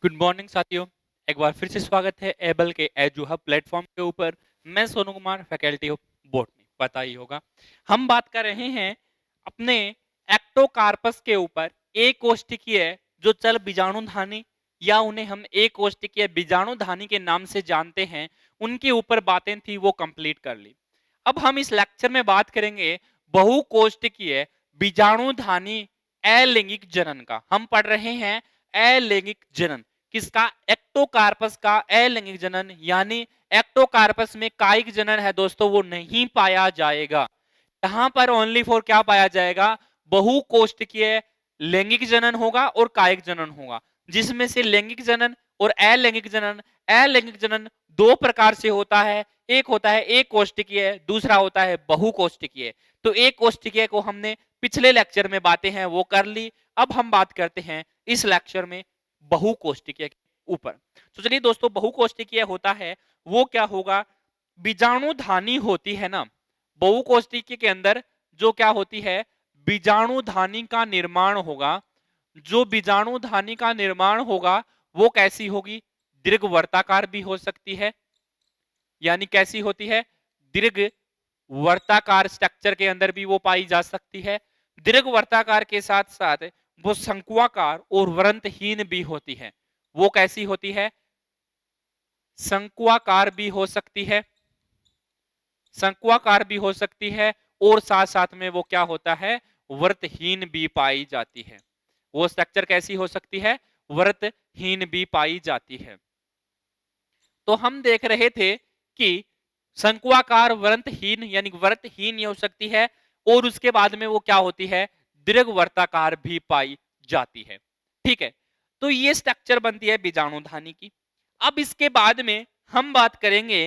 Good morning साथियों। एक बार फिर से स्वागत है एबल के एजू हब प्लेटफॉर्म के ऊपर। मैं Sonu Kumar, faculty of botany. पता ही होगा हम बात कर रहे हैं अपने एक्टोकार्पस के ऊपर। एक कोष्ठकीय जो चल बीजाणुधानी या उन्हें हम एक कोष्ठकीय बीजाणुधानी के नाम से जानते हैं, उनके ऊपर बातें थी वो कंप्लीट कर ली। अब हम इस लेक्चर में बात करेंगे बहुकोष्ठकीय बीजाणुधानी अलैंगिक जनन का। हम पढ़ रहे हैं अलैंगिक जनन किसका? एक्टोकार्पस का अलैंगिक जनन, यानी एक्टोकार्पस में कायिक जनन है दोस्तों, वो नहीं पाया जाएगा। यहां पर ओनली फॉर क्या पाया जाएगा? बहुकोष्ठकीय लैंगिक जनन होगा और कायिक जनन होगा, जिसमें से लैंगिक जनन और अलैंगिक जनन, अलैंगिक जनन दो प्रकार से होता है। एक होता है एक कोष्ठकीय, दूसरा होता है बहुकोष्ठकीय। तो एक कोष्ठकीय को हमने पिछले लेक्चर में बातें हैं वो कर ली। अब हम बात करते हैं इस लेक्चर में बहुकोष्ठकीय के ऊपर। तो चलिए दोस्तों, बहुकोष्ठकीय होता है वो क्या होगा? बीजाणुधानी होती है ना, बहुकोष्ठकीय के अंदर जो क्या होती है? बीजाणुधानी का निर्माण होगा। जो बीजाणुधानी का निर्माण होगा वो कैसी होगी? दीर्घवर्ताकार भी हो सकती है। यानी कैसी होती है? दीर्घ वर्ताकार स्ट्रक्चर के अंदर भी वो पाई जा सकती है। दीर्घ वर्ताकार के साथ साथ वो शंकुआकार और वृंतहीन भी होती है। वो कैसी होती है? शंकुआकार भी हो सकती है, शंकुआकार भी हो सकती है, और साथ साथ में वो क्या होता है? वृत्तहीन भी पाई जाती है। वो स्ट्रक्चर कैसी हो सकती है? वृत्तहीन भी पाई जाती है। तो हम देख रहे थे कि शंकुआकार वृंतहीन यानी वृत्तहीन ये हो सकती है, और उसके बाद में वो क्या होती है? दीर्घवर्ताकार भी पाई जाती है। ठीक है, तो ये स्ट्रक्चर बनती है बीजाणुधानी की। अब इसके बाद में हम बात करेंगे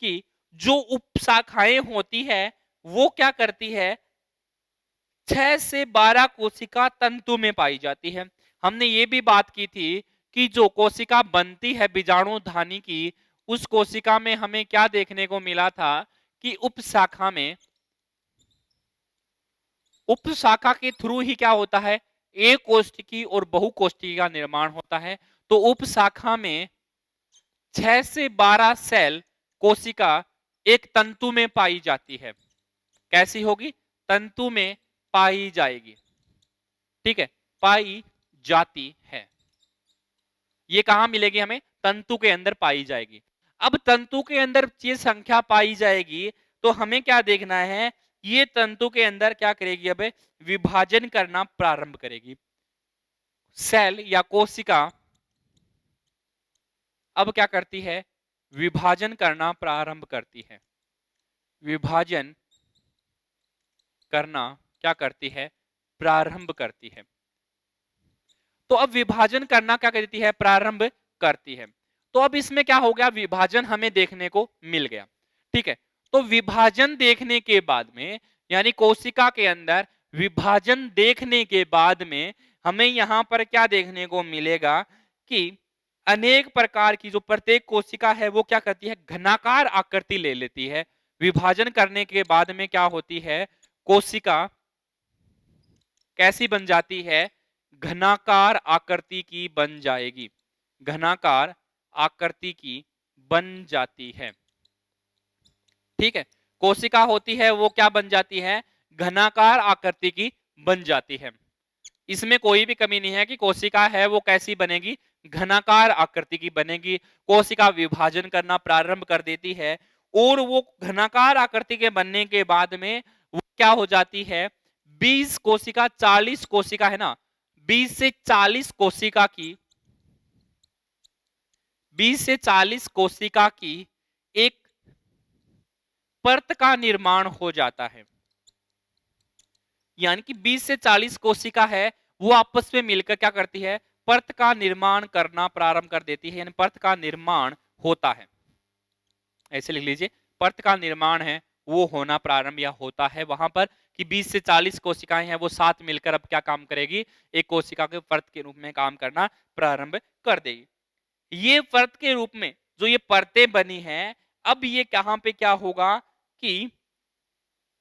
कि जो उपशाखाएं होती है वो क्या करती है? 6 से 12 कोशिका तंतु में पाई जाती है। हमने ये भी बात की थी कि जो कोशिका बनती है बीजाणुधानी की, उस कोशिका में हमें क्या देखने को मिला था कि उपशाखा में, उपशाखा के थ्रू ही क्या होता है? एक कोष्ठकी और बहुकोष्ठकी का निर्माण होता है। तो उपशाखा में 6 से 12 सेल कोशिका एक तंतु में पाई जाती है। कैसी होगी? तंतु में पाई जाएगी। ठीक है, पाई जाती है। ये कहां मिलेगी हमें? तंतु के अंदर पाई जाएगी। अब तंतु के अंदर ये संख्या पाई जाएगी तो हमें क्या देखना है? ये तंतु के अंदर क्या करेगी? अब विभाजन करना प्रारंभ करेगी। सेल या कोशिका अब क्या करती है? विभाजन करना प्रारंभ करती है। विभाजन करना क्या करती है? प्रारंभ करती है। तो अब विभाजन करना क्या करती है? प्रारंभ करती है। तो अब इसमें क्या हो गया? विभाजन हमें देखने को मिल गया। ठीक है, तो विभाजन देखने के बाद में, यानी कोशिका के अंदर विभाजन देखने के बाद में हमें यहां पर क्या देखने को मिलेगा कि अनेक प्रकार की जो प्रत्येक कोशिका है वो क्या करती है? घनाकार आकृति ले लेती है। विभाजन करने के बाद में क्या होती है? कोशिका कैसी बन जाती है? घनाकार आकृति की बन जाएगी। घनाकार आकृति की बन जाती है। ठीक है, कोशिका होती है वो क्या बन जाती है? घनाकार आकृति की बन जाती है। इसमें कोई भी कमी नहीं है कि कोशिका है वो कैसी बनेगी? घनाकार आकृति की बनेगी। कोशिका विभाजन करना प्रारंभ कर देती है, और वो घनाकार आकृति के बनने के बाद में वो क्या हो जाती है? 20 कोशिका 40 कोशिका है ना, 20 से 40 कोशिका की, 20 से 40 कोशिका की एक परत का निर्माण हो जाता है। यानी कि 20 से 40 कोशिका है वो आपस में मिलकर क्या करती है? परत का निर्माण करना प्रारंभ कर देती है, यानी परत का निर्माण होता है। ऐसे लिख लीजिए, परत का निर्माण है वो होना प्रारंभ या होता है वहां पर कि 20 से 40 कोशिकाएं हैं वो साथ मिलकर अब क्या काम करेगी? एक कोशिका के परत के रूप में काम करना प्रारंभ कर देगी। ये परत के रूप में जो ये परतें बनी हैं, अब ये कहां पे क्या होगा कि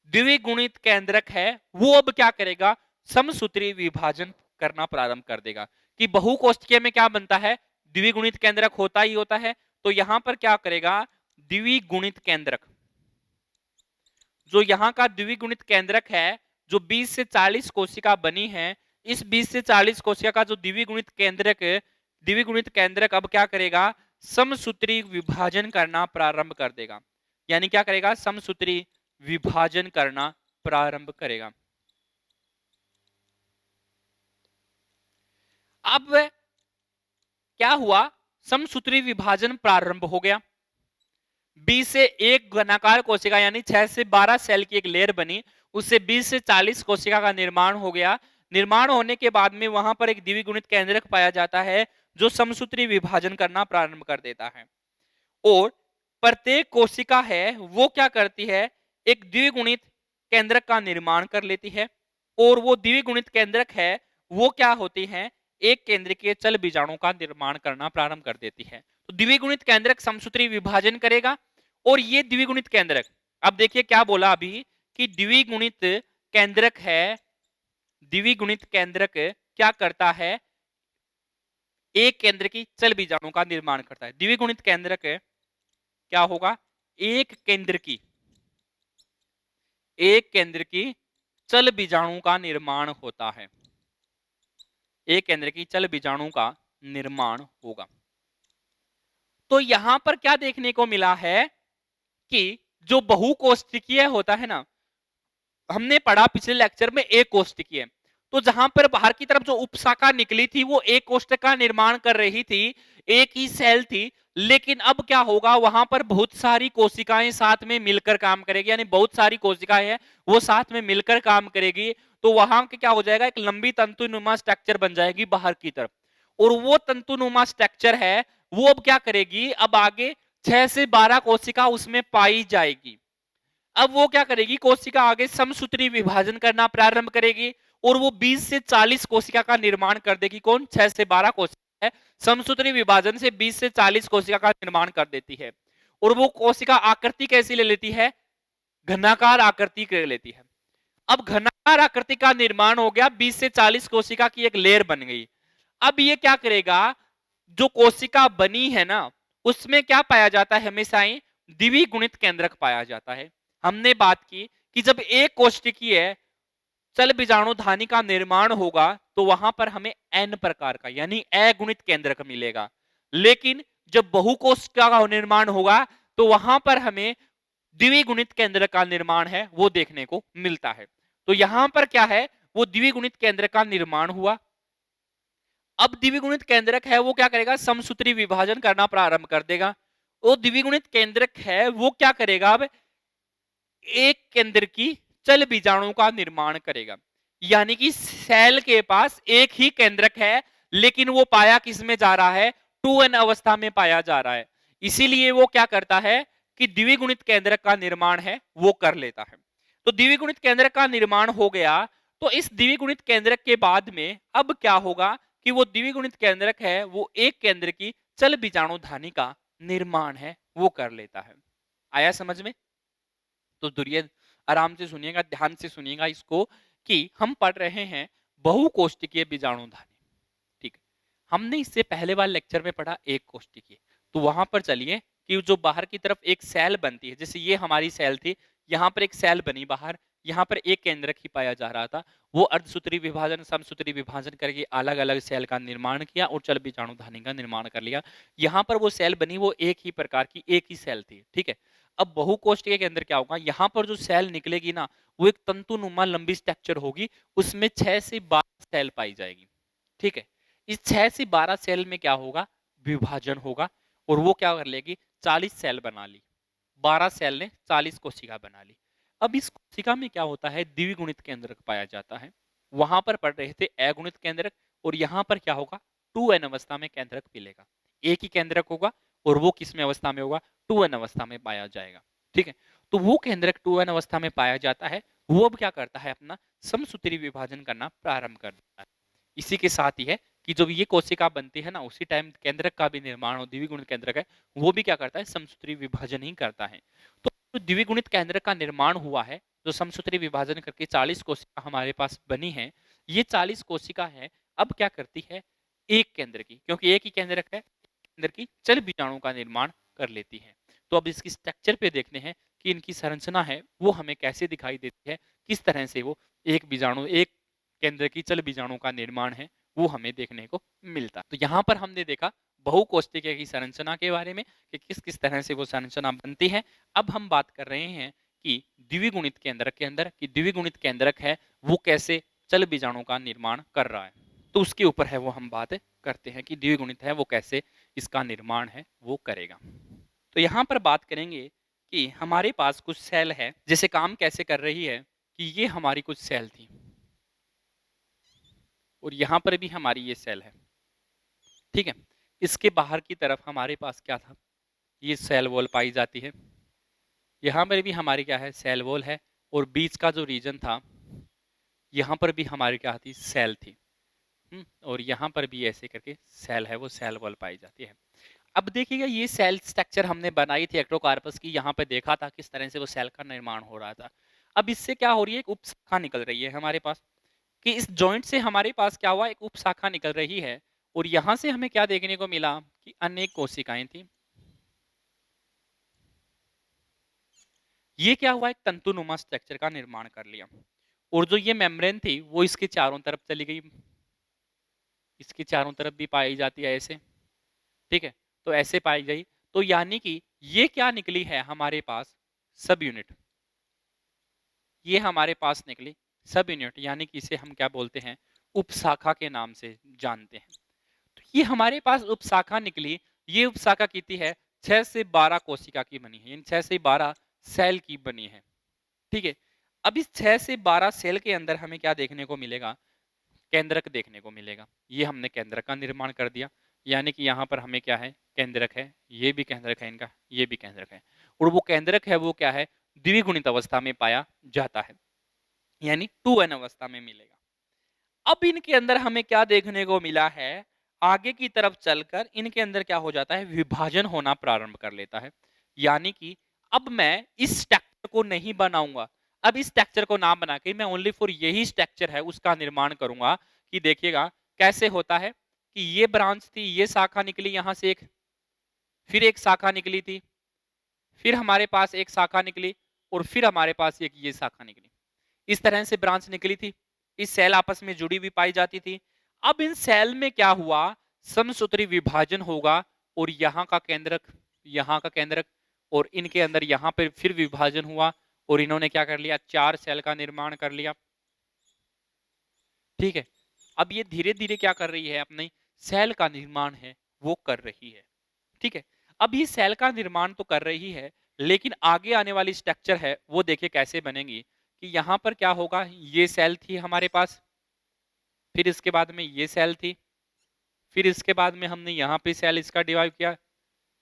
द्विगुणित केंद्रक है वो अब क्या करेगा? समसूत्री विभाजन करना प्रारंभ कर देगा। कि बहुकोष्ठकीय में क्या बनता है? द्विगुणित केंद्रक होता ही होता है। तो यहां पर क्या करेगा, द्विगुणित केंद्रक, जो यहाँ का द्विगुणित केंद्रक है, जो 20 से 40 कोशिका बनी है, इस 20 से 40 कोशिका का जो द्विगुणित केंद्रक अब क्या करेगा, समसूत्री विभाजन करना प्रारंभ कर देगा। यानी क्या करेगा, समसूत्री विभाजन करना प्रारंभ करेगा। अब क्या हुआ, समसूत्री विभाजन प्रारंभ हो गया। 20 से एक घनाकार कोशिका यानी 6 से 12 सेल की एक लेयर बनी, उससे 20 से 40 कोशिका का निर्माण हो गया। निर्माण होने के बाद में वहां पर एक द्विगुणित केंद्रक पाया जाता है, जो समसूत्री विभाजन करना प्रारंभ कर देता है। और प्रत्येक कोशिका है वो क्या करती है, एक द्विगुणित केंद्रक का निर्माण कर लेती है। और वो द्विगुणित केंद्रक है वो क्या होती है, एक केंद्रीय चल बीजाणु का निर्माण करना प्रारंभ कर देती है। तो द्विगुणित केंद्रक समसूत्री विभाजन करेगा। और ये द्विगुणित केंद्रक, अब देखिए क्या बोला अभी कि द्विगुणित केंद्रक है, द्विगुणित केंद्रक क्या करता है, एक केंद्र की चल बीजाणु का निर्माण करता है। द्विगुणित केंद्रक क्या होगा, एक केंद्र की चल बीजाणु का निर्माण होता है। एक केंद्र की चल बीजाणु का निर्माण होगा। तो यहां पर क्या देखने को मिला है कि जो बहुकोष्ठकीय होता है ना, हमने पढ़ा पिछले लेक्चर में एक कोष्ठकीय, तो जहां पर बाहर की तरफ जो उपशाखा निकली थी वो एक कोष्ठक का निर्माण कर रही थी, एक ही सेल थी। लेकिन अब क्या होगा, वहां पर बहुत सारी कोशिकाएं साथ में मिलकर काम करेगी, यानी बहुत सारी कोशिकाएं हैं वो साथ में मिलकर काम करेगी। तो वहां के क्या हो जाएगा, एक लंबी तंतुनुमा स्ट्रक्चर बन जाएगी बाहर की तरफ। और वो तंतुनुमा स्ट्रक्चर है वो अब क्या करेगी, अब आगे 6 से 12 कोशिका उसमें पाई जाएगी। अब वो क्या करेगी, कोशिका आगे समसूत्री विभाजन करना प्रारंभ करेगी और वो 20 से 40 कोशिका का निर्माण कर देगी। कौन, 6 से 12 कोशिका है, समसूत्री विभाजन से 20 से 40 कोशिका का निर्माण कर देती है। और वो कोशिका आकृति कैसी ले लेती है, घनाकार आकृति ले लेती है। अब घनाकार आकृति का निर्माण हो गया, 20 से 40 कोशिका की एक लेयर बन गई। अब ये क्या करेगा, जो कोशिका बनी है ना उसमें क्या पाया जाता है, हमेशा ही द्विगुणित केंद्रक पाया जाता है। हमने बात की कि जब एक कोशिकीय चल बीजाणु धानी का निर्माण होगा तो वहां पर हमें n प्रकार का यानी अगुणित केंद्रक मिलेगा। लेकिन जब बहुकोशिका का निर्माण होगा तो वहां पर हमें द्विगुणित केंद्रक का निर्माण है वो देखने को मिलता है। तो यहां पर क्या है, वो द्विगुणित केंद्रक का निर्माण हुआ। अब द्विगुणित केंद्रक है वो क्या करेगा, समसूत्री विभाजन करना प्रारंभ कर देगा। वो द्विगुणित केंद्रक है वो क्या करेगा, अब एक केंद्र की चल बीजाणु का निर्माण करेगा। यानी कि सेल के पास एक ही केंद्रक है लेकिन वो पाया किस में जा रहा है, 2n अवस्था में पाया जा रहा है। इसीलिए वो क्या करता है कि द्विगुणित केंद्रक का निर्माण है वो कर लेता है। तो द्विगुणित केंद्रक का निर्माण हो गया। तो इस द्विगुणित केंद्रक के बाद में अब क्या होगा कि वो द्विगुणित केंद्रक है वो एक केंद्र की चल बीजाणु धानी का निर्माण है वो कर लेता है। आया समझ में? तो दुर्योधन आराम से सुनिएगा, ध्यान से सुनिएगा इसको, कि हम पढ़ रहे हैं बहुकोष्ठकीय बीजाणुधानी। ठीक है, हमने इससे पहले वाले लेक्चर में पढ़ा एक कोष्ठकीय। तो वहां पर चलिए कि जो बाहर की तरफ एक सेल बनती है, जैसे ये हमारी सेल थी, यहाँ पर एक सेल बनी बाहर, यहाँ पर एक केंद्रक ही पाया जा रहा था। वो अर्धसूत्री विभाजन समसूत्री विभाजन करके अलग अलग सेल का निर्माण किया और चल बीजाणुधानी का निर्माण कर लिया। यहाँ पर वो सेल बनी वो एक ही प्रकार की एक ही सेल थी। ठीक है, अब बहुकोष्ठकीय के अंदर क्या होगा, यहाँ पर जो सेल निकलेगी ना वो एक तंतुनुमा लंबी स्ट्रक्चर होगी, उसमें 6 से 12 सेल पाई जाएगी। ठीक है, इस 6 से 12 सेल में क्या होगा, विभाजन होगा और वो क्या कर लेगी, 40 सेल बना ली। 12 सेल ने 40 कोशिका बना ली। अब इस कोशिका में क्या होता है, द्विगुणित केंद्रक पाया जाता है। वहां पर पढ़ रहे थे अगुणित केंद्रक, और यहाँ पर क्या होगा, 2n अवस्था में केंद्रक मिलेगा। एक ही केंद्रक होगा और वो किस में अवस्था में होगा, 2n अवस्था में पाया जाएगा। ठीक है, तो वो केंद्रक 2n अवस्था में पाया जाता है, वो अब क्या करता है, अपना समसूत्री विभाजन करना प्रारंभ कर देता है। इसी के साथ ही है कि जब ये कोशिका बनती है ना उसी टाइम केंद्रक का भी निर्माण हो, द्विगुणित केंद्रक है वो भी क्या करता है, समसूत्री विभाजन ही करता है। तो द्विगुणित केंद्रक का निर्माण हुआ है, जो समसूत्री विभाजन करके 40 कोशिका हमारे पास बनी है, ये 40 कोशिका है अब क्या करती है, एक केंद्र की, क्योंकि एक ही केंद्रक है अंदर की चल बीजाणु का निर्माण कर लेती है। तो अब इसकी स्ट्रक्चर पे देखते हैं कि इनकी संरचना है वो हमें कैसे दिखाई देती है, किस तरह से वो एक केंद्र की चल बीजाणु का निर्माण है वो हमें देखने को मिलता है। तो यहाँ पर हमने देखा बहुकोशिकीय की संरचना के बारे में कि किस किस तरह से वो संरचना बनती है। अब हम बात कर रहे हैं कि द्विगुणित केंद्रक के अंदर कि द्विगुणित केंद्रक है वो कैसे चल बीजाणु का निर्माण कर रहा है। तो उसके ऊपर है वो हम बात करते हैं कि द्विगुणित है वो कैसे इसका निर्माण है वो करेगा। तो यहाँ पर बात करेंगे कि हमारे पास कुछ सेल है, जैसे काम कैसे कर रही है कि ये हमारी कुछ सेल थी और यहाँ पर भी हमारी ये सेल है, ठीक है। इसके बाहर की तरफ हमारे पास क्या था, ये सेल वॉल पाई जाती है। यहाँ पर भी हमारी क्या है, सेल वॉल है और बीच का जो रीजन था यहाँ पर भी हमारी क्या थी, सेल थी। और यहाँ पर भी ऐसे करके सेल है वो सेल वॉल पाई जाती है। अब देखिएगा ये सेल स्ट्रक्चर हमने बनाई थी एक्टोकार्पस की, यहाँ पे देखा था किस तरह से वो सेल का निर्माण हो रहा था। अब इससे क्या हो रही है, एक उपशाखा निकल रही है हमारे पास कि इस जॉइंट से हमारे पास क्या हुआ, एक उपशाखा निकल रही है और यहाँ से हमें क्या देखने को मिला कि अनेक कोशिकाएं थी। ये क्या हुआ, एक तंतुनुमा स्ट्रक्चर का निर्माण कर लिया और जो ये मेम्ब्रेन थी वो इसके चारों तरफ चली गई, इसके चारों तरफ भी पाई जाती है ऐसे, ठीक है। तो ऐसे पाई गई, तो यानी कि ये क्या निकली है हमारे पास, सब यूनिट। ये हमारे पास निकली सब यूनिट, यानी कि इसे हम क्या बोलते हैं, उपशाखा के नाम से जानते हैं। तो ये हमारे पास उपशाखा निकली, ये उपशाखा कितनी है, 6 से 12 कोशिका की बनी है, यानी 6 से 12 सेल की बनी है, ठीक है। अब इस 6 से 12 सेल के अंदर हमें क्या देखने को मिलेगा, केंद्रक देखने को मिलेगा। ये हमने केंद्रक का निर्माण कर दिया, यानी कि यहाँ पर हमें क्या है, केंद्रक है, ये भी केंद्रक है इनका, ये भी केंद्रक है और वो केंद्रक है वो क्या है, द्विगुणित अवस्था में पाया जाता है, यानी 2n अवस्था में मिलेगा। अब इनके अंदर हमें क्या देखने को मिला है, आगे की तरफ चलकर इनके अंदर क्या हो जाता है, विभाजन होना प्रारंभ कर लेता है। यानी कि अब मैं इस स्ट्रक्चर को नहीं बनाऊंगा, अब इस स्ट्रक्चर को ना बना के मैं ओनली फॉर यही स्ट्रक्चर है उसका निर्माण करूंगा। कि देखिएगा कैसे होता है कि ये ब्रांच थी, ये शाखा निकली यहां से एक, फिर एक शाखा निकली थी, फिर हमारे पास एक शाखा निकली और फिर हमारे पास एक ये शाखा निकली। इस तरह से ब्रांच निकली थी, इस सेल आपस में जुड़ी हुई पाई जाती थी। अब इन सेल में क्या हुआ, समसूत्री विभाजन होगा और यहाँ का केंद्रक, यहाँ का केंद्रक और इनके अंदर यहाँ पर फिर विभाजन हुआ और इन्होंने क्या कर लिया, 4 सेल का निर्माण कर लिया, ठीक है। अब ये धीरे धीरे क्या कर रही है, अपने सेल का निर्माण है वो कर रही है, ठीक है। अब ये सेल का निर्माण तो कर रही है, लेकिन आगे आने वाली स्ट्रक्चर है वो देखिए कैसे बनेगी कि यहाँ पर क्या होगा, ये सेल थी हमारे पास, फिर इसके बाद में ये सेल थी, फिर इसके बाद में हमने यहाँ पे सेल इसका डिवाइड किया,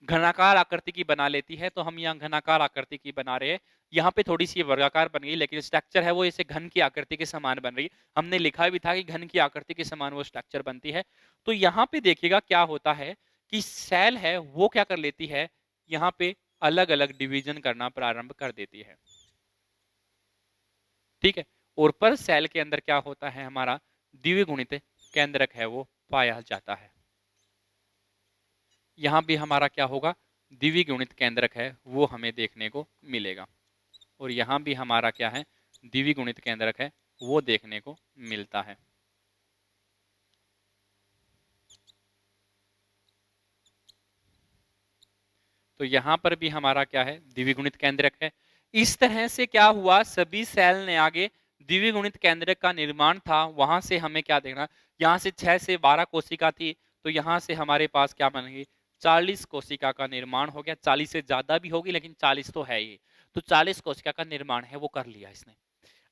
घनाकार आकृति की बना लेती है, तो हम यहाँ घनाकार आकृति की बना रहे हैं। यहाँ पे थोड़ी सी वर्गाकार बन गई, लेकिन स्ट्रक्चर है वो इसे घन की आकृति के समान बन रही। हमने लिखा भी था कि घन की आकृति के समान वो स्ट्रक्चर बनती है। तो यहाँ पे देखिएगा क्या होता है कि सेल है वो क्या कर लेती है, यहाँ पे अलग अलग डिवीजन करना प्रारंभ कर देती है, ठीक है। और पर सेल के अंदर क्या होता है, हमारा द्विगुणित केंद्रक है वो पाया जाता है। यहाँ भी हमारा क्या होगा, द्विगुणित केंद्रक है वो हमें देखने को मिलेगा और यहाँ भी हमारा क्या है, द्विगुणित केंद्रक है वो देखने को मिलता है। तो यहाँ पर भी हमारा क्या है, द्विगुणित केंद्रक है। इस तरह से क्या हुआ, सभी सेल ने आगे द्विगुणित केंद्रक का निर्माण था, वहां से हमें क्या देखना, यहाँ से 6 से 12 कोशिका थी, तो यहाँ से हमारे पास क्या बनेगी, 40 कोशिका का निर्माण हो गया। 40 से ज्यादा भी होगी लेकिन 40 तो है ही, तो 40 कोशिका का निर्माण है वो कर लिया इसने।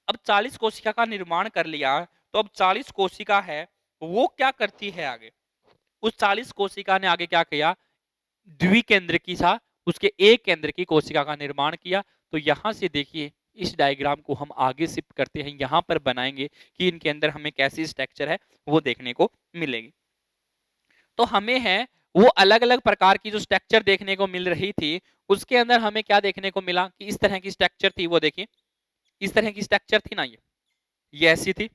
अब 40 कोशिका का निर्माण कर लिया, तो अब 40 कोशिका है वो क्या करती है आगे, उस 40 कोशिका ने आगे क्या किया, द्विकेंद्र की था उसके एक केंद्र की कोशिका का निर्माण किया। तो यहां से देखिए इस डायग्राम को हम आगे शिफ्ट करते हैं, यहां पर बनाएंगे कि इनके अंदर हमें कैसी स्ट्रक्चर है वो देखने को मिलेगी। तो हमें है वो अलग अलग प्रकार की जो स्ट्रक्चर देखने को मिल रही थी, उसके अंदर हमें क्या देखने को मिला कि इस तरह की स्ट्रक्चर थी, वो देखिए इस तरह की स्ट्रक्चर थी ना, ये ऐसी थी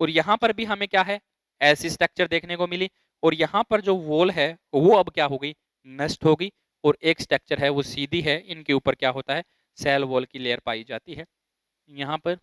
और यहां पर भी हमें क्या है, ऐसी स्ट्रक्चर देखने को मिली और यहाँ पर जो वॉल है वो अब क्या हो गई, नष्ट हो गई, और एक स्ट्रक्चर है वो सीधी है, इनके ऊपर क्या होता है, सेल वॉल की लेयर पाई जाती है। यहाँ पर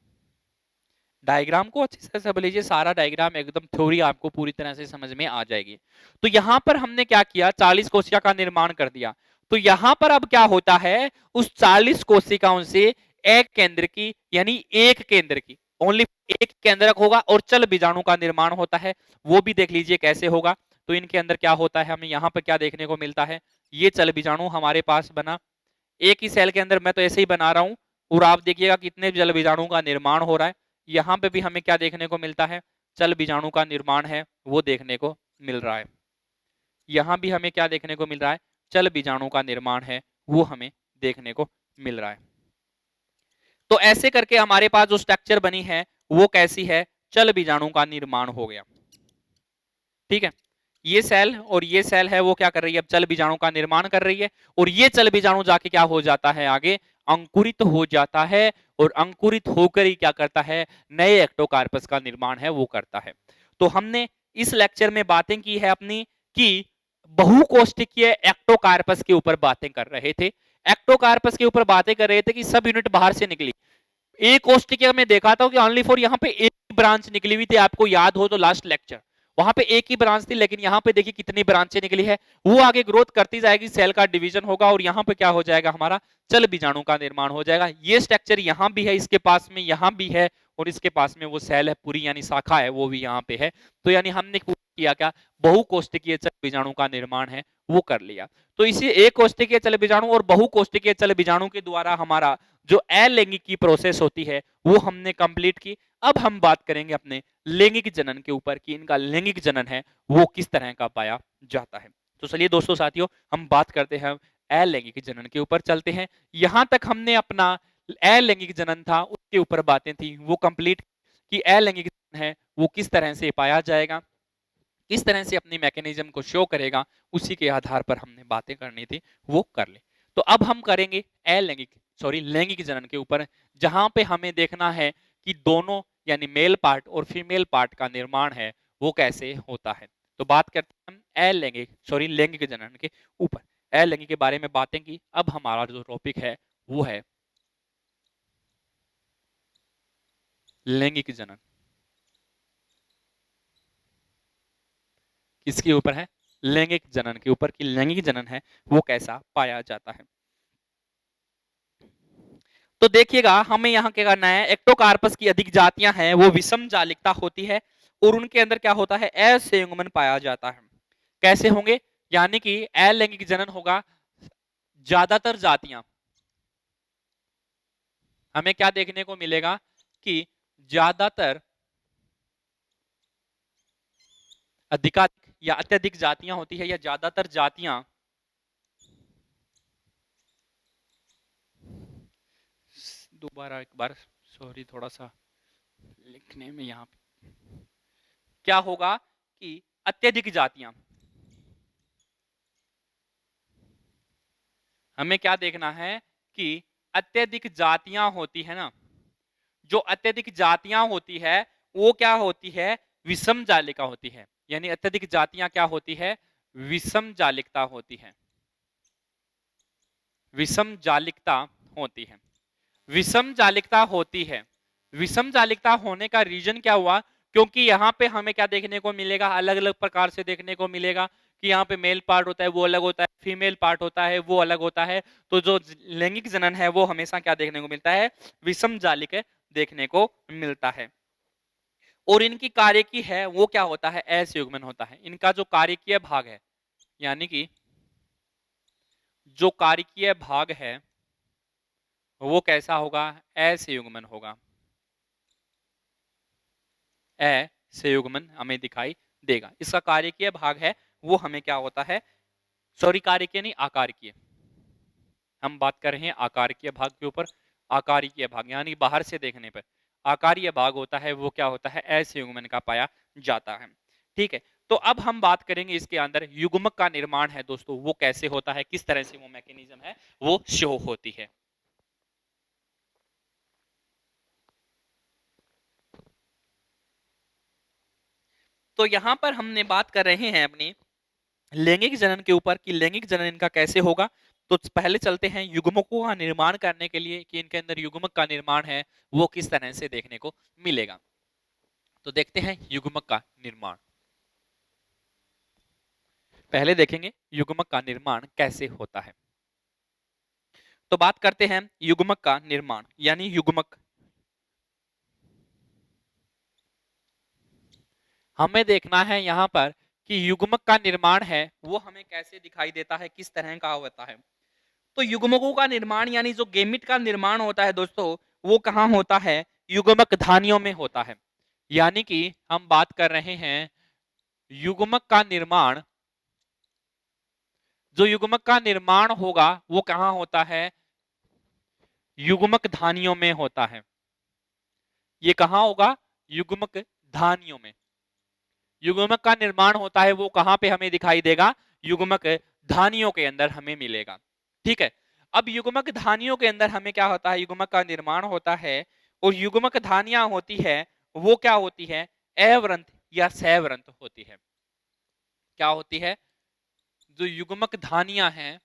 डायग्राम को अच्छे से समझ लीजिए, सारा डायग्राम एकदम थ्योरी आपको पूरी तरह से समझ में आ जाएगी। तो यहाँ पर हमने क्या किया, 40 कोशिका का निर्माण कर दिया। तो यहाँ पर अब क्या होता है, उस 40 कोशिकाओं से एक केंद्र की, यानी एक केंद्र की, ओनली एक केंद्रक होगा और चल बीजाणु का निर्माण होता है। वो भी देख लीजिए कैसे होगा। तो इनके अंदर क्या होता है, हमें यहाँ पर क्या देखने को मिलता है, ये चल बीजाणु हमारे पास बना, एक ही सेल के अंदर, मैं तो ऐसे ही बना रहा हूं, और आप देखिएगा कितने जल बीजाणु का निर्माण हो रहा है। यहाँ पे भी हमें क्या देखने को मिलता है, चल बीजाणु का निर्माण है वो देखने को मिल रहा है। यहाँ भी हमें क्या देखने को मिल रहा है, चल बीजाणु का निर्माण है वो हमें देखने को मिल रहा है। तो ऐसे करके हमारे पास जो स्ट्रक्चर बनी है वो कैसी है, चल बीजाणु का निर्माण हो गया। ठीक है, ये सेल और ये सेल है वो क्या कर रही है, अब चल बीजाणु का निर्माण कर रही है, और ये चल बीजाणु जाके क्या हो जाता है, आगे अंकुरित हो जाता है, और अंकुरित होकर ही क्या करता है, नए एक्टोकार्पस का निर्माण है वो करता है। तो हमने इस लेक्चर में बातें की है अपनी कि बहुकोष्ठकीय एक्टोकार्पस के ऊपर बातें कर रहे थे। एक्टोकार्पस के ऊपर बातें कर रहे थे कि सब यूनिट बाहर से निकली। एक कोष्ठकीय में देखा था कि ओनली फॉर यहाँ पे एक ब्रांच निकली हुई थी, आपको याद हो तो लास्ट लेक्चर, वहां पे एक ही ब्रांच थी, लेकिन यहाँ पे देखिए कितनी ब्रांचें निकली है। वो आगे ग्रोथ करती जाएगी, सेल का डिवीजन होगा, और यहाँ पे क्या हो जाएगा, हमारा चल बीजाणु का निर्माण हो जाएगा। ये स्ट्रक्चर यहाँ भी है, इसके पास में यहाँ भी है, और इसके पास में वो सेल है पूरी, यानी शाखा है वो भी यहाँ पे है। तो यानी हमने किया क्या, बहुकोष्ठकीय चल बीजाणु का निर्माण है वो कर लिया। तो इसी एक कोष्ठकीय चल बीजाणु और बहुकोष्ठकीय चल बीजाणु के द्वारा हमारा जो अलैंगिक की प्रोसेस होती है वो हमने कंप्लीट की। अब हम बात करेंगे अपने लैंगिक जनन के ऊपर कि इनका लैंगिक जनन है वो किस तरह का पाया जाता है। तो चलिए दोस्तों साथियों, हम बात करते हैं अलैंगिक जनन के ऊपर, चलते हैं। यहां तक हमने अपना अलैंगिक जनन था उसके ऊपर बातें थी वो कंप्लीट, कि अलैंगिक जनन है वो किस तरह से पाया जाएगा, किस तरह से अपनी मैकेनिज्म को शो करेगा, उसी के आधार पर हमने बातें करनी थी वो कर ले। तो अब हम करेंगे लैंगिक जनन के ऊपर, जहां पे हमें देखना है कि दोनों यानी मेल पार्ट और फीमेल पार्ट का निर्माण है वो कैसे होता है। तो बात करते हैं हम लैंगिक जनन के ऊपर। अलैंगिक के बारे में बातें की, अब हमारा जो टॉपिक है वो है लैंगिक जनन। किसके ऊपर है, लैंगिक जनन के ऊपर, कि लैंगिक जनन है वो कैसा पाया जाता है। तो देखिएगा हमें यहाँ क्या करना है, एक्टोकार्पस की अधिक जातियां हैं वो विषम जालिकता होती है, और उनके अंदर क्या होता है, असंयुग्मन पाया जाता है। कैसे होंगे, यानी कि अलैंगिक जनन होगा, ज्यादातर जातियां, हमें क्या देखने को मिलेगा कि ज्यादातर अधिकाधिक या अत्यधिक जातियां होती है, या ज्यादातर जातियां, दोबारा एक बार, सॉरी थोड़ा सा लिखने में यहाँ पे क्या होगा कि अत्यधिक जातियां, हमें क्या देखना है कि अत्यधिक जातियां होती है ना, जो अत्यधिक जातियां होती है वो क्या होती है, विषम जालिका होती है। यानी अत्यधिक जातियां क्या होती है, विषम जालिकता होती है, विषम जालिकता होती है, विषम जालिकता होती है। विषम जालिकता होने का रीजन क्या हुआ, क्योंकि यहाँ पे हमें क्या देखने को मिलेगा, अलग अलग प्रकार से देखने को मिलेगा कि यहाँ पे मेल पार्ट होता है वो अलग होता है, फीमेल पार्ट होता है वो अलग होता है। तो जो लैंगिक जनन है वो हमेशा क्या देखने को मिलता है, विषम जालिक देखने को मिलता है। और इनकी कार्यकी है वो क्या होता है, असंयुग्मन होता है। इनका जो कार्यकीय भाग है, यानी कि जो कार्यकीय भाग है वो कैसा होगा, असंयुग्मन होगा, असंयुग्मन हमें दिखाई देगा। इसका कार्यकीय भाग है वो हमें क्या होता है, कार्यकीय नहीं, आकारकीय, हम बात कर रहे हैं आकारकीय भाग के ऊपर। आकारीय भाग यानी बाहर से देखने पर आकारीय भाग होता है वो क्या होता है, असंयुग्मन का पाया जाता है। ठीक है, तो अब हम बात करेंगे इसके अंदर युग्मक का निर्माण है दोस्तों वो कैसे होता है, किस तरह से वो मैकेनिज्म है वो शो होती है। तो यहां पर हमने बात कर रहे हैं अपनी लैंगिक जनन के ऊपर कि लैंगिक जनन इनका कैसे होगा। तो पहले चलते हैं युग्मकों का निर्माण करने के लिए कि इनके अंदर युग्मक का निर्माण है वो किस तरह से देखने को मिलेगा। तो देखते हैं युग्मक का निर्माण। पहले देखेंगे युग्मक का निर्माण कैसे होता है। तो बात करते हैं युग्मक का निर्माण यानी युग्मक। हमें देखना है यहां पर कि युग्मक का निर्माण है वो हमें कैसे दिखाई देता है, किस तरह का होता है। तो युग्मकों का निर्माण यानी जो गेमिट का निर्माण होता है दोस्तों, वो कहां होता है, युग्मक धानियों में होता है। यानी कि हम बात कर रहे हैं युग्मक का निर्माण, जो युग्मक का निर्माण होगा वो कहां होता है, युग्मक धानियों में होता है। ये कहां होगा, युग्मक धानियों में। युग्मक का निर्माण होता है वो कहां पे हमें दिखाई देगा, युग्मक धानियों के अंदर हमें मिलेगा। ठीक है, अब युग्मक धानियों के अंदर हमें क्या होता है, युग्मक का निर्माण होता है और युग्मक धानियां होती है वो क्या होती है, अवृंत या सवृंत होती है। क्या होती है, जो युग्मक धानियां हैं,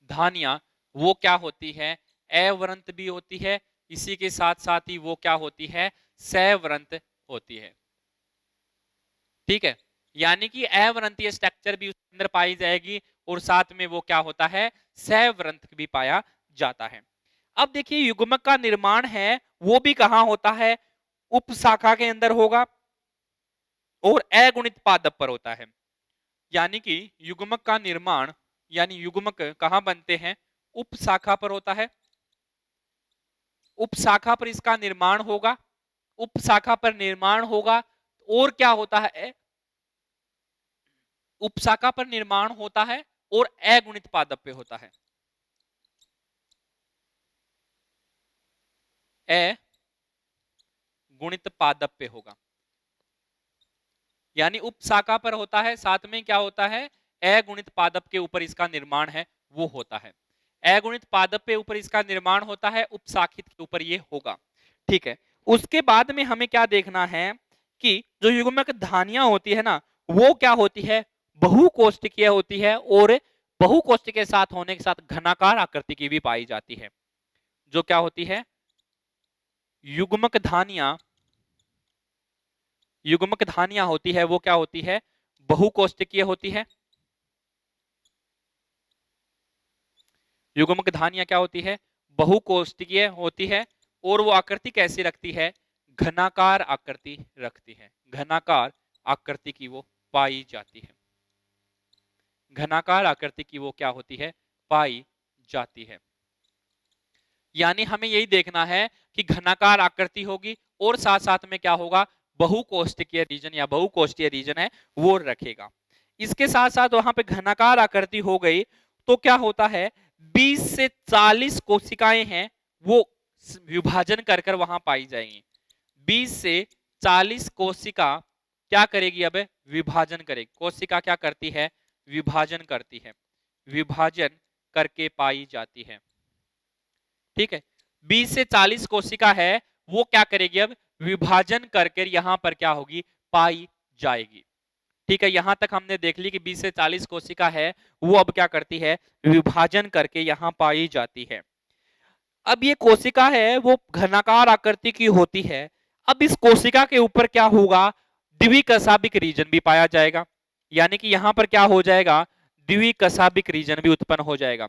धानियां वो क्या होती है, अवृंत भी होती है, इसी के साथ साथ ही वो क्या होती है, सवृंत होती है। ठीक है, यानी कि अवृंतीय स्ट्रक्चर भी उसके अंदर पाई जाएगी और साथ में वो क्या होता है, सवृंत भी पाया जाता है। अब देखिए युग्मक का निर्माण है वो भी कहां होता है, उपशाखा के अंदर होगा और अगुणित पादप पर होता है। यानी कि युग्मक का निर्माण यानी युग्मक कहां बनते हैं, उपशाखा पर होता है। उपशाखा पर इसका निर्माण होगा, उपशाखा पर निर्माण होगा और क्या होता है, उपशाखा पर निर्माण होता है और अगुणित पादप पे होता है। अगुणित पादप पे होगा, यानी उपशाखा पर होता है, साथ में क्या होता है, अगुणित पादप के ऊपर इसका निर्माण है वो होता है। अगुणित पादप पे ऊपर इसका निर्माण होता है, उपशाखित के ऊपर ये होगा। ठीक है, उसके बाद में हमें क्या देखना है कि जो युग्मक धानियां होती है ना वो क्या होती है, बहुकोष्ठकीय होती है और बहुकोष्ठ के साथ होने के साथ घनाकार आकृति की भी पाई जाती है। जो क्या होती है, युग्मक धानियां, युग्मक धानियां होती है वो क्या होती है, बहुकोष्ठकीय होती है। युग्मक धानियां क्या होती है, बहुकोष्ठकीय होती है और वो आकृति कैसी रखती है, घनाकार आकृति रखती है, घनाकार आकृति की वो पाई जाती है, घनाकार आकृति की वो क्या होती है, पाई जाती है। यानी हमें यही देखना है कि घनाकार आकृति होगी और साथ साथ में क्या होगा, बहुकोष्ठकीय रीजन या बहुकोष्ठीय रीजन है वो रखेगा। इसके साथ साथ वहां पे घनाकार आकृति हो गई तो क्या होता है, 20 से 40 कोशिकाएं हैं वो विभाजन कर कर वहां पाई जाएंगी। 20 से 40 कोशिका क्या करेगी, अब विभाजन करेगी। कोशिका क्या करती है, विभाजन करती है, विभाजन करके पाई जाती है। ठीक है, 20 से 40 कोशिका है वो क्या करेगी, अब विभाजन करके यहां पर क्या होगी, पाई जाएगी। ठीक है, यहां तक हमने देख ली कि 20 से 40 कोशिका है वो अब क्या करती है, विभाजन करके यहां पाई जाती है। अब ये कोशिका है वो घनाकार आकृति की होती है। अब इस कोशिका के ऊपर क्या होगा, द्विकशाभिक रीजन भी पाया जाएगा। यानी कि यहां पर क्या हो जाएगा, द्विकशाभिक रीजन भी उत्पन्न हो जाएगा।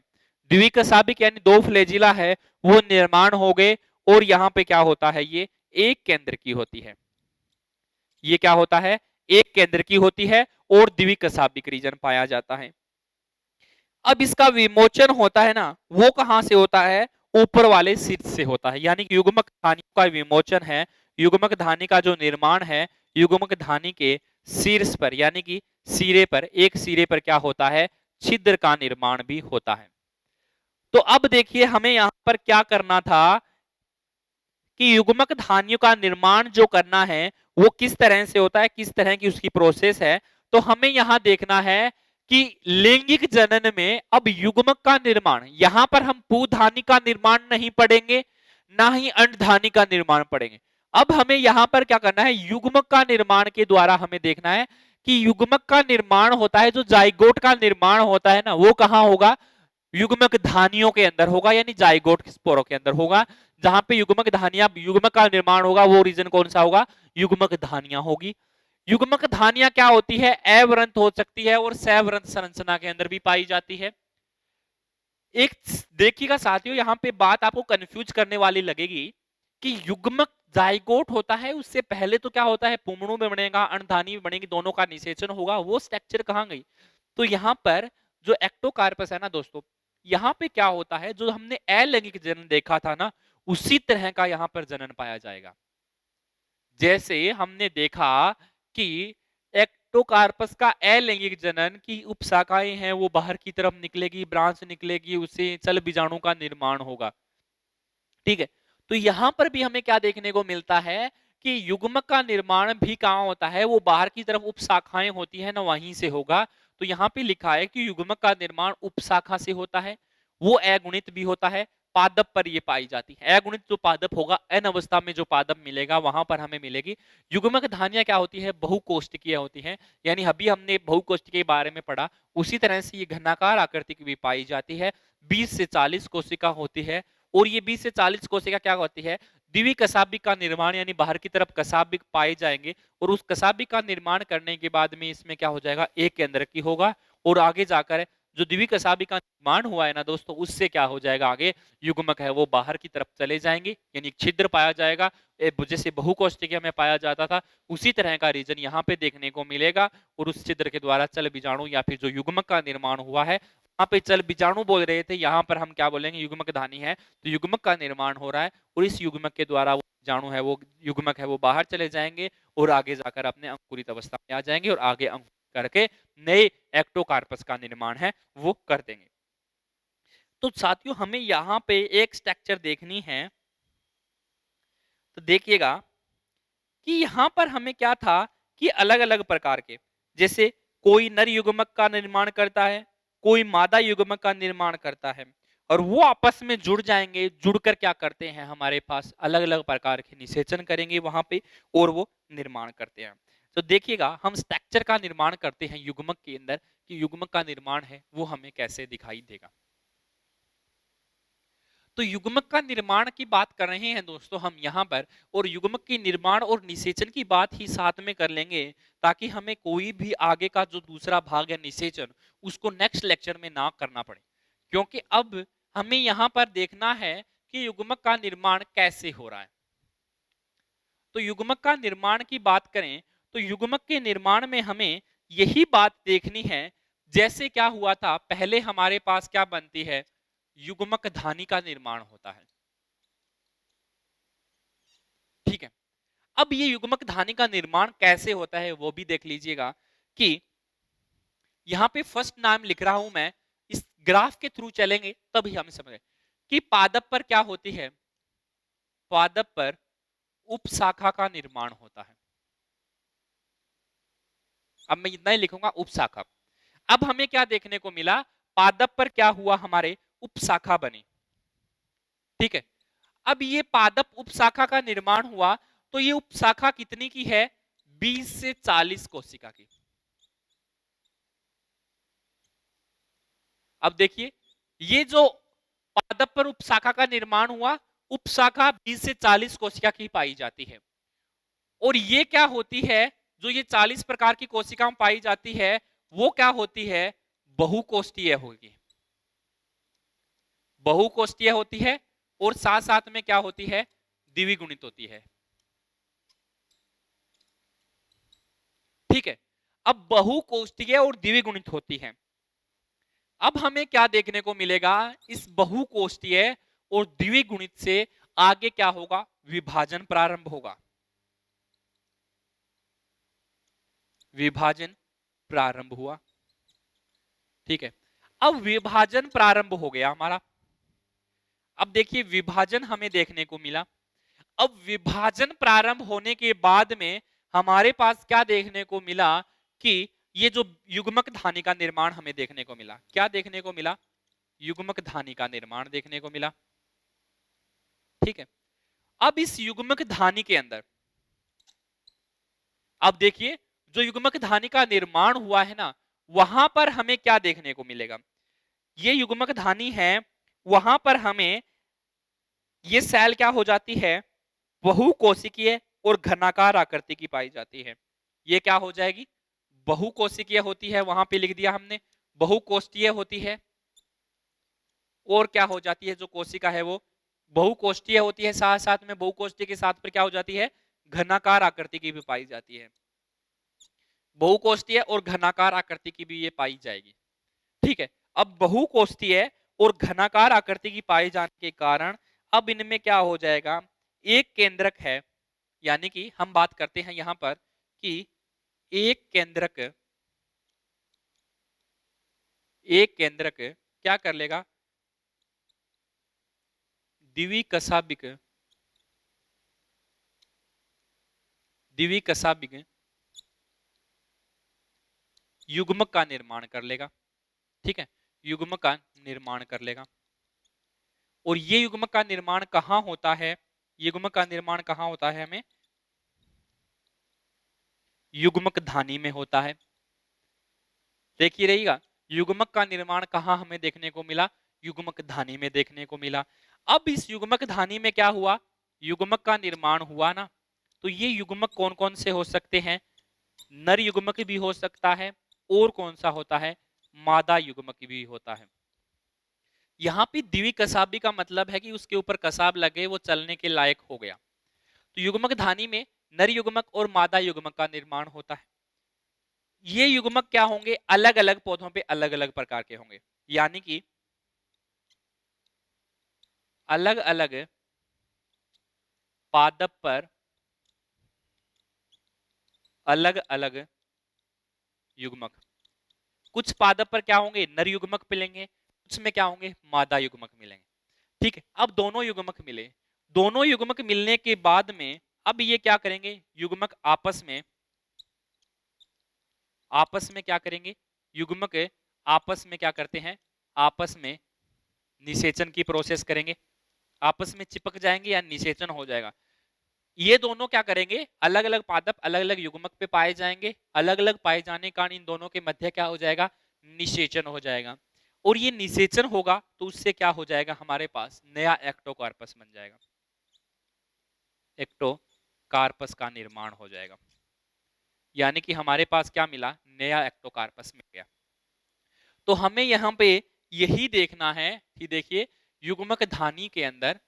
द्विकशाभिक यानी दो फ्लैजिला है वो निर्माण हो गए और यहां पे क्या होता है, ये एक केंद्र की होती है। ये क्या होता है, एक केंद्र की होती है और द्विकशाभिक रीजन पाया जाता है। अब इसका विमोचन होता है ना वो कहां से होता है, ऊपर वाले शीर्ष से होता है। यानी कि युग्मक धानी का विमोचन है, युग्मक धानी का जो निर्माण है युग्मक धानी के शीर्ष पर यानी कि सिरे पर, एक सिरे पर क्या होता है, छिद्र का निर्माण भी होता है। तो अब देखिए हमें यहां पर क्या करना था कि युग्मक धानियों का निर्माण जो करना है वो किस तरह से होता है, किस तरह की उसकी प्रोसेस है। तो हमें यहां देखना है कि लैंगिक जनन में अब युग्मक का निर्माण, यहां पर हम पूधानी का निर्माण नहीं पढ़ेंगे, ना ही अंडधानी का निर्माण पढ़ेंगे। अब हमें यहां पर क्या करना है, युग्मक का निर्माण के द्वारा हमें देखना है कि युग्मक का निर्माण होता है, जो जाइगोट का निर्माण होता है ना, वो कहां होगा, युग्मक धानियों के अंदर होगा, यानी जाइगोट स्पोरों के अंदर होगा। जहां पे युग्मक धानियां, युग्मक का निर्माण होगा, वो रीजन कौन सा होगा, युग्मक धानियां होगी। युग्मक धानियां क्या होती है, अवरंत हो सकती है और सवरंत संरचना के अंदर भी पाई जाती है। एक देखिएगा साथियों, यहां पे बात आपको कंफ्यूज करने वाली लगेगी कि युग्मक जाइगोट होता है, उससे पहले तो क्या होता है, पुमणु में बनेगा, अंडधानी में बनेगी, दोनों का निषेचन होगा, वो स्ट्रक्चर कहां गई। तो यहां पर जो एक्टोकार्पस है ना दोस्तों, यहां पे क्या होता है, जो हमने अलैंगिक जनन देखा था ना, उसी तरह का यहां पर जनन पाया जाएगा। जैसे हमने देखा कि एक्टोकार्पस का अलैंगिक जनन की उपशाखाएं हैं, वो बाहर की तरफ निकलेगी, ब्रांच निकलेगी, उससे चल बीजाणु का निर्माण होगा। ठीक है, तो यहां पर भी हमें क्या देखने को मिलता है कि युग्मक का निर्माण भी कहां होता है, वो बाहर की तरफ उपशाखाएं होती है ना, वहीं से होगा। तो यहां पे लिखा है कि युग्मक का निर्माण उपशाखा से होता है, वो अगुणित भी होता है, पादप पर ये पाई जाती है। अगुणित जो पादप होगा, एन अवस्था में जो पादप मिलेगा वहां पर हमें मिलेगी। युग्मक धानियां क्या होती है, बहुकोष्ठकीय होती है, यानी अभी हमने बहुकोष्ठकीय के बारे में पढ़ा, उसी तरह से ये घनाकार आकृति की भी पाई जाती है। 20 से 40 कोशिका होती है, और ये 20 से 40 कोशिका क्या होती है, द्विकशाभिक का निर्माण, यानी बाहर की तरफ कशाभिक पाए जाएंगे, और उस कशाभिक का निर्माण करने के बाद में इसमें क्या हो जाएगा, एक केंद्र की होगा, और आगे जाकर जो द्विकशाभिक का निर्माण हुआ है ना दोस्तों, उससे क्या हो जाएगा, आगे युग्मक है वो बाहर की तरफ चले जाएंगे, यानी छिद्र पाया जाएगा। जैसे बहुकोष्ठकीय में पाया जाता था, उसी तरह का रीजन यहाँ पे देखने को मिलेगा, और उस छिद्र के द्वारा चल बीजाणु या फिर जो युग्मक का निर्माण हुआ है, वहां पे चल बीजाणु बोल रहे थे, यहाँ पर हम क्या बोलेंगे, युग्मक धानी है, तो युग्मक का निर्माण हो रहा है, और इस युग्मक के द्वारा वो बीजाणु है, वो युग्मक है, वो बाहर चले जाएंगे, और आगे जाकर अपने अंकुरित अवस्था में आ जाएंगे, और आगे अंकुरित करके नए एक्टोकार्पस का निर्माण है वो कर देंगे। तो साथियों, हमें यहां पे एक स्ट्रक्चर देखनी है, तो देखिएगा कि यहां पर हमें क्या था कि अलग अलग प्रकार के, जैसे कोई नर युग्मक का निर्माण करता है, कोई मादा युग्मक का निर्माण करता है, और वो आपस में जुड़ जाएंगे, जुड़कर क्या करते हैं, हमारे पास अलग अलग प्रकार के निषेचन करेंगे वहां पे, और वो निर्माण करते हैं। तो देखिएगा, हम स्ट्रक्चर का निर्माण करते हैं युग्मक के अंदर, कि युग्मक का निर्माण है वो हमें कैसे दिखाई देगा। तो युग्मक का निर्माण की बात कर रहे हैं दोस्तों हम यहाँ पर, और युग्मक की निर्माण और निषेचन की बात ही साथ में कर लेंगे, ताकि हमें कोई भी आगे का जो दूसरा भाग है निषेचन, उसको नेक्स्ट लेक्चर में ना करना पड़े। क्योंकि अब हमें यहाँ पर देखना है कि युग्मक का निर्माण कैसे हो रहा है। तो युग्मक का निर्माण की बात करें, तो युग्मक के निर्माण में हमें यही बात देखनी है, जैसे क्या हुआ था पहले हमारे पास क्या बनती है, युग्मक धानी का निर्माण होता है। ठीक है, अब ये युग्मक धानी का निर्माण कैसे होता है वो भी देख लीजिएगा, कि यहां पे फर्स्ट नाम लिख रहा हूं मैं, इस ग्राफ के थ्रू चलेंगे तभी हम समझें कि पादप पर क्या होती है, पादप पर उपशाखा का निर्माण होता है। अब मैं इतना ही लिखूंगा, उपशाखा। अब हमें क्या देखने को मिला, पादप पर क्या हुआ, हमारे उपशाखा बनी। ठीक है, अब ये पादप उपशाखा का निर्माण हुआ, तो ये उपशाखा कितनी की है, 20 से 40 कोशिका की। अब देखिए, ये जो पादप पर उपशाखा का निर्माण हुआ, उपशाखा 20 से 40 कोशिका की पाई जाती है, और ये क्या होती है, जो ये 40 प्रकार की कोशिका पाई जाती है, वो क्या होती है, बहुकोष्ठीय होगी, बहुकोष्ठीय होती है, और साथ साथ में क्या होती है, द्विगुणित होती है। ठीक है, अब बहुकोष्ठीय और द्विगुणित होती है। अब हमें क्या देखने को मिलेगा, इस बहुकोष्ठीय और द्विगुणित से आगे क्या होगा, विभाजन प्रारंभ होगा, विभाजन प्रारंभ हुआ। ठीक है, अब विभाजन प्रारंभ हो गया हमारा। अब देखिए, विभाजन हमें देखने को मिला। अब विभाजन प्रारंभ होने के बाद में हमारे पास क्या देखने को मिला, कि ये जो युग्मक धानी का निर्माण हमें देखने को मिला, क्या देखने को मिला, युग्मक धानी का निर्माण देखने को मिला। ठीक है, अब इस युग्मक धानी के अंदर, अब देखिए जो युग्मक धानी का निर्माण हुआ है ना, वहां पर हमें क्या देखने को मिलेगा। ये युग्मक धानी है, वहां पर हमें ये सेल क्या हो जाती है, बहुकोशिकीय और घनाकार आकृति की पाई जाती है। ये क्या हो जाएगी, बहुकोशिकीय होती है, वहां पे लिख दिया हमने, बहुकोष्ठीय होती है, और क्या हो जाती है जो कोशिका है वो बहुकोष्ठीय होती है, साथ साथ में बहुकोष्ठीय के साथ पर क्या हो जाती है, घनाकार आकृति की भी पाई जाती है। बहुकोष्ठीय और घनाकार आकृति की भी ये पाई जाएगी। ठीक है, अब बहुकोष्ठीय और घनाकार आकृति की पाए जाने के कारण अब इनमें क्या हो जाएगा, एक केंद्रक है, यानी कि हम बात करते हैं यहां पर कि एक केंद्रक, एक केंद्रक क्या कर लेगा, द्विकशाभिक, द्विकशाभिक युग्मक का निर्माण कर लेगा। ठीक है, युग्मक का निर्माण कर लेगा। और ये युग्मक का निर्माण कहां होता है, युग्मक का निर्माण कहां होता है, हमें युग्मक धानी में होता है। देखिए रहिएगा, युग्मक का निर्माण कहां हमें देखने को मिला, युग्मक धानी में देखने को मिला। अब इस युग्मक धानी में क्या हुआ, युग्मक का निर्माण हुआ ना, तो ये युग्मक कौन कौन से हो सकते हैं, नर युग्मक भी हो सकता है, और कौन सा होता है, मादा युग्मक भी होता है। यहाँ पे द्विकशाबी का मतलब है कि उसके ऊपर कसाब लगे, वो चलने के लायक हो गया। तो युग्मक धानी में नर युग्मक और मादा युग्मक का निर्माण होता है। ये युग्मक क्या होंगे, अलग अलग पौधों पे अलग अलग प्रकार के होंगे, यानी कि अलग अलग पादप पर अलग अलग युग्मक। कुछ पादप पर क्या होंगे, नर युग्मक मिलेंगे, कुछ में क्या होंगे, मादा युग्मक मिलेंगे। ठीक है, अब दोनों युग्मक मिले, दोनों युग्मक मिलने के बाद में अब ये क्या करेंगे, युग्मक आपस में, आपस में क्या करेंगे, युग्मक आपस में क्या करते हैं, आपस में निषेचन की प्रोसेस करेंगे, आपस में चिपक जाएंगे या निषेचन हो जाएगा। ये दोनों क्या करेंगे, अलग अलग पादप अलग अलग युग्मक पे पाए जाएंगे, अलग अलग पाए जाने के कारण इन दोनों के मध्य क्या हो जाएगा, निषेचन हो जाएगा। और ये निषेचन होगा तो उससे क्या हो जाएगा, हमारे पास नया एक्टोकार्पस बन जाएगा, एक्टोकार्पस का निर्माण हो जाएगा। यानी कि हमारे पास क्या मिला, नया एक्टोकार्पस मिल गया। तो हमें यहाँ पे यही देखना है कि देखिए युग्मक धानी के अंदर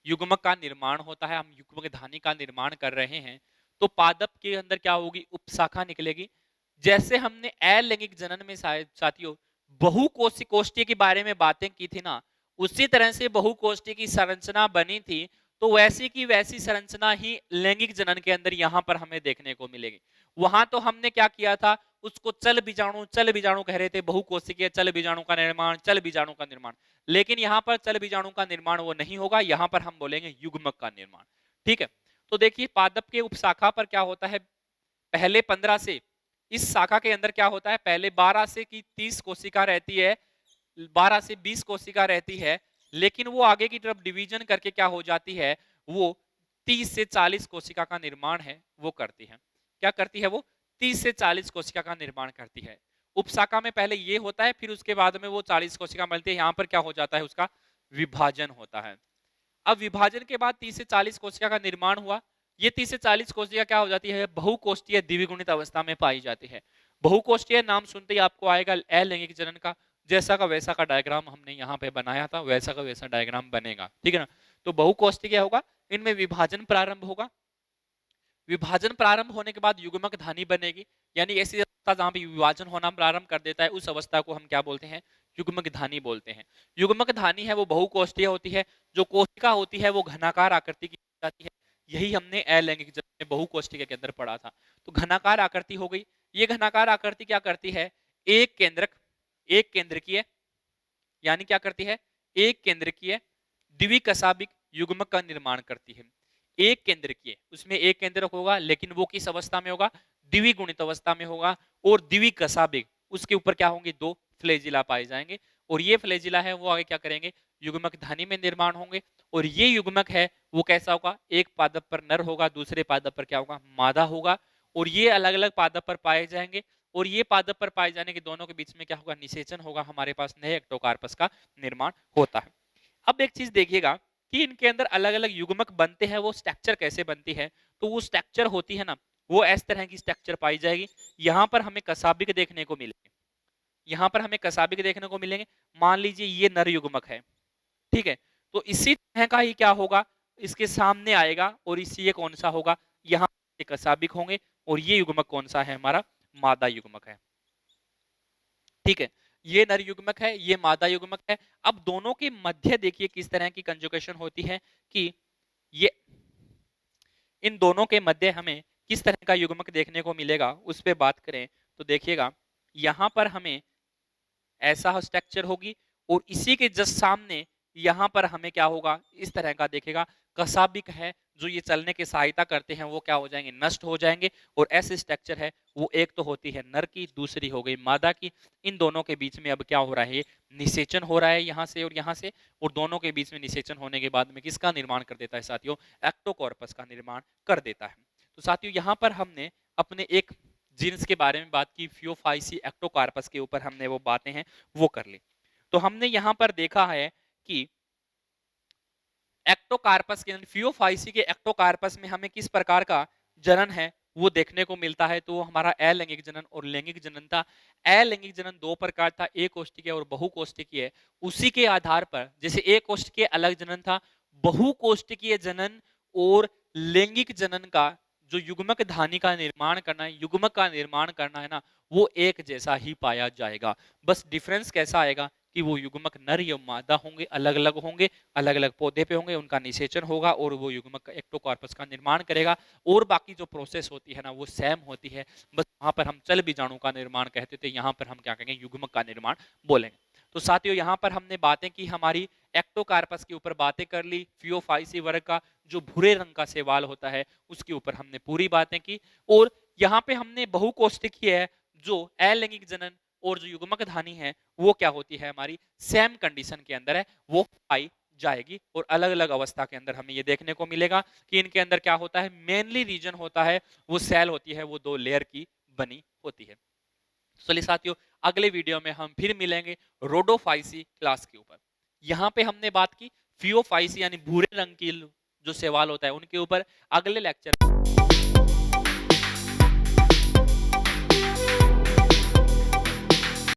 युग्मक का निर्माण होता है, हम युग्मक धानी का निर्माण कर रहे हैं, तो पादप के अंदर क्या होगी, उपशाखा निकलेगी। जैसे हमने अलैंगिक जनन में साथियों बहुकोशिकोष्ठीय के बारे में बातें की थी ना, उसी तरह से बहुकोष्ठीय की संरचना बनी थी, तो वैसी की वैसी संरचना ही लैंगिक जनन के अंदर यहाँ पर हमें देखने को मिलेगी। वहां तो हमने क्या किया था, उसको चल बीजाणु कह रहे थे, बहुकोशिकीय चल बीजाणु का निर्माण, चल बीजाणु का निर्माण। लेकिन यहाँ पर चल बीजाणु का निर्माण वो नहीं होगा, यहाँ पर हम बोलेंगे युग्मक का निर्माण। ठीक है, तो देखिए पादप के उपशाखा पर क्या होता है, पहले 15 से, इस शाखा के अंदर क्या होता है, पहले 12 से की 30 कोशिका रहती है, 12 से 20 कोशिका रहती है, लेकिन वो आगे की तरफ डिवीजन करके क्या हो जाती है, वो 30 से 40 कोशिका का निर्माण है वो करती है। क्या करती है वो, 30 से 40 कोशिका का निर्माण करती है। उपशाखा में पहले ये होता है, फिर उसके बाद में वो 40 कोशिका मिलती है, यहाँ पर क्या हो जाता है, उसका विभाजन होता है। अब विभाजन के बाद 30 से 40 कोशिका का निर्माण हुआ, ये 30 से 40 कोशिका क्या हो जाती है, बहुकोष्ठीय द्विगुणित अवस्था में पाई जाती है। बहुकोष्ठीय नाम सुनते ही आपको आएगा अलैंगिक जनन का, जैसा का वैसा का डायग्राम हमने यहाँ पे बनाया था, वैसा का वैसा डायग्राम बनेगा। ठीक है ना, तो बहुकोष्ठीय क्या होगा, इनमें विभाजन प्रारंभ होगा, विभाजन प्रारंभ होने के बाद युग्मक धानी बनेगी, यानी ऐसी अवस्था जहां पे विभाजन होना प्रारंभ कर देता है, उस अवस्था को हम क्या बोलते हैं, युग्मक धानी बोलते हैं। युग्मक धानी है वो बहुकोष्ठीय होती है, जो कोशिका होती है वो घनाकार आकृति की जाती है। यही हमने अलैंगिक जनन में बहुकोष्ठिका के अंदर पढ़ा था। तो घनाकार आकृति हो गई, ये घनाकार आकृति क्या करती है, एक केंद्रक, एक केंद्रकीय, यानी क्या करती है, एक केंद्रकीय द्विकशाभिक युग्मक का निर्माण करती है। एक केंद्रकीय, उसमें एक केंद्रक होगा, लेकिन वो किस अवस्था में होगा, द्विगुणित अवस्था में होगा। और द्विकशाभिक, उसके ऊपर क्या होंगे, दो फ्लैजिला पाए जाएंगे, और ये फ्लैजिला है वो आगे क्या करेंगे, युग्मक ध्वनि में निर्माण होंगे और ये युग्मक है वो कैसा होगा, एक पादप पर नर होगा, दूसरे पादप पर क्या होगा, मादा होगा और ये अलग अलग पादप पर पाए जाएंगे और ये पादप पर पाए जाने के दोनों के बीच में क्या होगा, निषेचन होगा, हमारे पास नए एक्टोकार्पस का निर्माण होता है। अब एक चीज देखिएगा कि इनके अंदर अलग अलग युग्मक बनते हैं, वो स्ट्रक्चर कैसे बनती है, तो वो स्ट्रक्चर होती है ना, वो इस तरह की स्ट्रक्चर पाई जाएगी। यहाँ पर हमें कसाबिक देखने को मिलेंगे, यहाँ पर हमें कसाबिक देखने को मिलेंगे। मान लीजिए ये नर युग्मक है, ठीक है, तो इसी तरह का ही क्या होगा, इसके सामने आएगा और इसी ये कौन सा होगा, यहाँ कसाबिक होंगे और ये युग्मक कौन सा है, हमारा मादा युग्मक है। ठीक है, ये नर युग्मक है, ये मादा युग्मक है। अब दोनों के मध्य देखिए किस तरह की कंजुगेशन होती है कि ये इन दोनों के मध्य हमें किस तरह का युग्मक देखने को मिलेगा, उस पर बात करें तो देखिएगा यहां पर हमें ऐसा स्ट्रक्चर होगी और इसी के जस्ट सामने यहां पर हमें क्या होगा, इस तरह का देखेगा कसाबिक है, जो ये चलने की सहायता करते हैं वो क्या हो जाएंगे, नष्ट हो जाएंगे। और ऐसे स्ट्रक्चर है वो एक तो होती है नर की, दूसरी हो गई मादा की। इन दोनों के बीच में अब क्या हो रहा है, निषेचन हो रहा है यहाँ से और यहाँ से, और दोनों के बीच में निषेचन होने के बाद में किसका निर्माण कर देता है साथियों, एक्टोकॉर्पस का निर्माण कर देता है। तो साथियों यहाँ पर हमने अपने एक जीन्स के बारे में बात की, फियोफाइसी एक्टोकार्पस के ऊपर हमने वो बातें हैं वो कर ली। तो हमने यहाँ पर देखा है कि एक्टोकार्पस के फियोफाइसी के एक्टोकार्पस में हमें किस प्रकार का जनन है वो देखने को मिलता है, तो वो हमारा अलैंगिक जनन और लैंगिक जनन था। अलैंगिक जनन दो प्रकार था, एक कोष्ठकीय और बहुकोष्ठकीय। उसी के आधार पर जैसे एक कोष्ठकीय अलग जनन था, बहुकोष्ठकीय जनन और लैंगिक जनन का जो युग्मक धानी का निर्माण करना है, युग्मक का निर्माण करना है ना, वो एक जैसा ही पाया जाएगा। बस डिफरेंस कैसा आएगा कि वो युग्मक नर या मादा होंगे, अलग अलग होंगे, अलग अलग पौधे पे होंगे, उनका निषेचन होगा और वो युग्मक एक्टोकार्पस का निर्माण करेगा। और बाकी जो प्रोसेस होती है ना वो सेम होती है, बस वहां पर हम चल बीजाणु का निर्माण कहते थे, यहाँ पर हम क्या कहेंगे, युग्मक का निर्माण बोलेंगे। तो साथियों यहाँ पर हमने बातें की, हमारी एक्टोकार्पस के ऊपर बातें कर ली, फियोफाइसी वर्ग का जो भूरे रंग का शैवाल होता है उसके ऊपर हमने पूरी बातें की। और यहाँ पे हमने बहुकोष्ठकीय है जो अलैंगिक जनन और जो युग्मक धानी है वो क्या होती है, हमारी सेम कंडीशन के अंदर है वो पाई जाएगी। और अलग अलग अवस्था के अंदर हमें ये देखने को मिलेगा कि इनके अंदर क्या होता है, मेनली रीजन होता है वो सेल होती है, वो दो लेयर की बनी होती है। चलिए साथियों, अगले वीडियो में हम फिर मिलेंगे रोडोफाइसी क्लास के ऊपर। यहाँ पे हमने बात की फियोफाइसी यानी भूरे रंग की जो शैवाल होता है उनके ऊपर। अगले लेक्चर